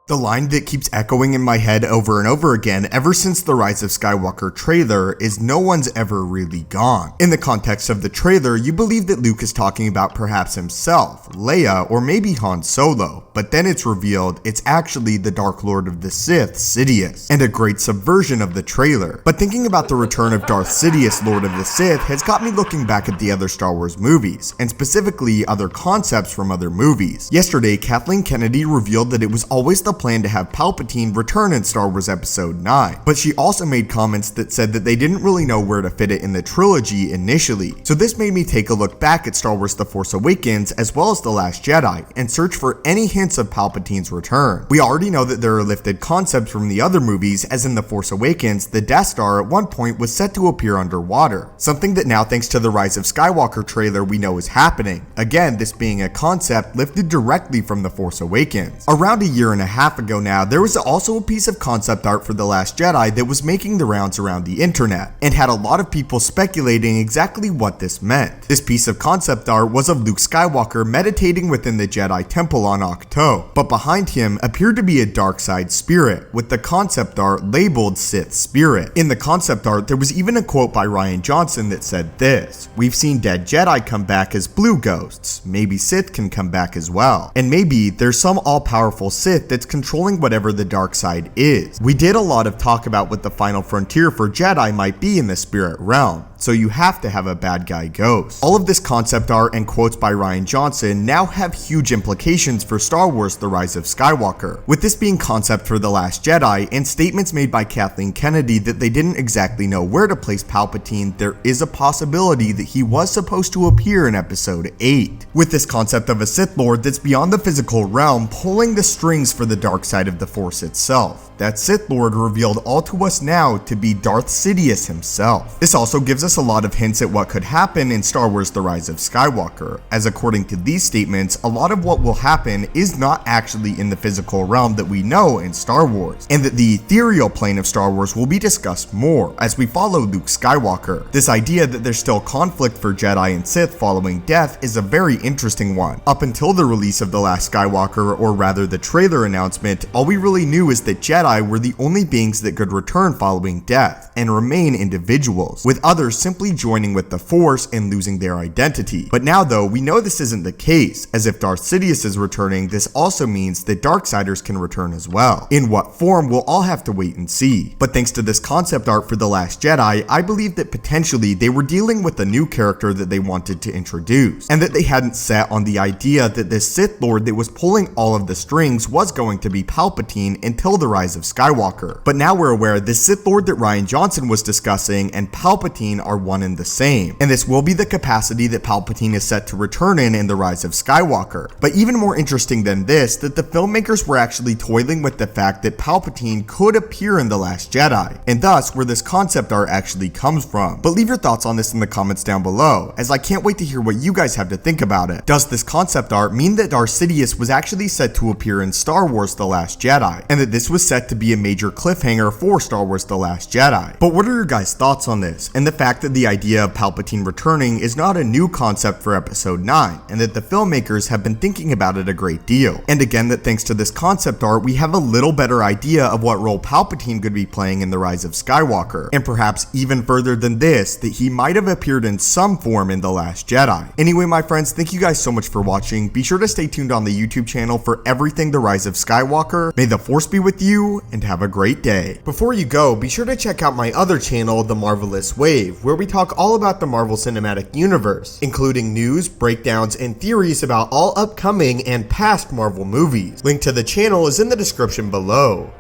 The line that keeps echoing in my head over and over again ever since the Rise of Skywalker trailer is "no one's ever really gone." In the context of the trailer, you believe that Luke is talking about perhaps himself, Leia, or maybe Han Solo, but then it's revealed it's actually the Dark Lord of the Sith, Sidious, and a great subversion of the trailer. But thinking about the return of Darth Sidious, Lord of the Sith, has got me looking back at the other Star Wars movies, and specifically other concepts from other movies. Yesterday, Kathleen Kennedy revealed that it was always the plan to have Palpatine return in Star Wars Episode 9, but she also made comments that said that they didn't really know where to fit it in the trilogy initially. So this made me take a look back at Star Wars The Force Awakens as well as The Last Jedi and search for any hints of Palpatine's return. We already know that there are lifted concepts from the other movies, as in The Force Awakens, the Death Star at one point was set to appear underwater, something that now thanks to the Rise of Skywalker trailer we know is happening. Again, this being a concept lifted directly from The Force Awakens. Around a year and a half ago now, there was also a piece of concept art for The Last Jedi that was making the rounds around the internet, and had a lot of people speculating exactly what this meant. This piece of concept art was of Luke Skywalker meditating within the Jedi Temple on Ahch-To, but behind him appeared to be a dark side spirit, with the concept art labeled Sith Spirit. In the concept art, there was even a quote by Rian Johnson that said this: "We've seen dead Jedi come back as blue ghosts, maybe Sith can come back as well, and maybe there's some all-powerful Sith that's controlling whatever the dark side is." We did a lot of talk about what the final frontier for Jedi might be in the spirit realm, so you have to have a bad guy ghost. All of this concept art and quotes by Rian Johnson now have huge implications for Star Wars The Rise of Skywalker, with this being concept for The Last Jedi and statements made by Kathleen Kennedy that they didn't exactly know where to place Palpatine. There is a possibility that he was supposed to appear in Episode 8. With this concept of a Sith Lord that's beyond the physical realm pulling the strings for the dark side of the Force itself, that Sith Lord revealed all to us now to be Darth Sidious himself. This also gives us a lot of hints at what could happen in Star Wars The Rise of Skywalker, as according to these statements, a lot of what will happen is not actually in the physical realm that we know in Star Wars, and that the ethereal plane of Star Wars will be discussed more as we follow Luke Skywalker. This idea that there's still conflict for Jedi and Sith following death is a very interesting one. Up until the release of The Last Skywalker, or rather the trailer announcement, all we really knew is that Jedi were the only beings that could return following death and remain individuals, with others simply joining with the Force and losing their identity. But now though, we know this isn't the case, as if Darth Sidious is returning, this also means that Darksiders can return as well. In what form, we'll all have to wait and see. But thanks to this concept art for The Last Jedi, I believe that potentially they were dealing with a new character that they wanted to introduce, and that they hadn't set on the idea that this Sith Lord that was pulling all of the strings was going to be Palpatine until the Rise of Skywalker. But now we're aware this Sith Lord that Rian Johnson was discussing and Palpatine are one and the same, and this will be the capacity that Palpatine is set to return in The Rise of Skywalker. But even more interesting than this, that the filmmakers were actually toiling with the fact that Palpatine could appear in The Last Jedi, and thus where this concept art actually comes from. But leave your thoughts on this in the comments down below, as I can't wait to hear what you guys have to think about it. Does this concept art mean that Darth Sidious was actually set to appear in Star Wars The Last Jedi, and that this was set to be a major cliffhanger for Star Wars The Last Jedi? But what are your guys' thoughts on this, and the fact that the idea of Palpatine returning is not a new concept for Episode 9, and that the filmmakers have been thinking about it a great deal? And again, that thanks to this concept art, we have a little better idea of what role Palpatine could be playing in The Rise of Skywalker, and perhaps even further than this, that he might have appeared in some form in The Last Jedi. Anyway, my friends, thank you guys so much for watching. Be sure to stay tuned on the YouTube channel for everything The Rise of Skywalker. May the Force be with you, and have a great day. Before you go, be sure to check out my other channel, The Marvelous Wave, where we talk all about the Marvel Cinematic Universe, including news, breakdowns, and theories about all upcoming and past Marvel movies. Link to the channel is in the description below.